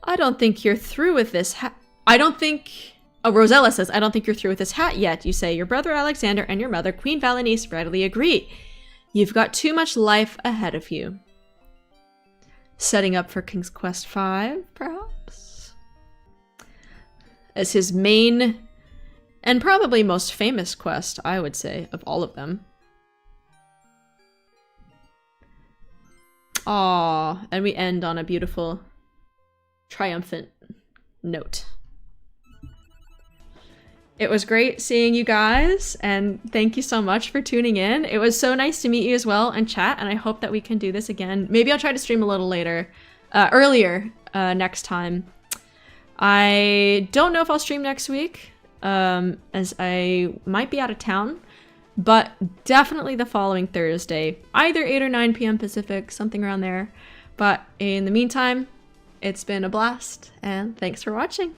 I don't think you're through with this hat. Oh, Rosella says, I don't think you're through with this hat yet. You say, your brother Alexander and your mother, Queen Valenice, readily agree. You've got too much life ahead of you. Setting up for King's Quest V, perhaps? As his main and probably most famous quest, I would say, of all of them. Aww, and we end on a beautiful triumphant note. It was great seeing you guys, and thank you so much for tuning in. It was so nice to meet you as well and chat, and I hope that we can do this again. Maybe I'll try to stream a little earlier next time. I don't know if I'll stream next week, as I might be out of town, but definitely the following Thursday, either 8 or 9 p.m. Pacific, something around there. But in the meantime, it's been a blast, and thanks for watching.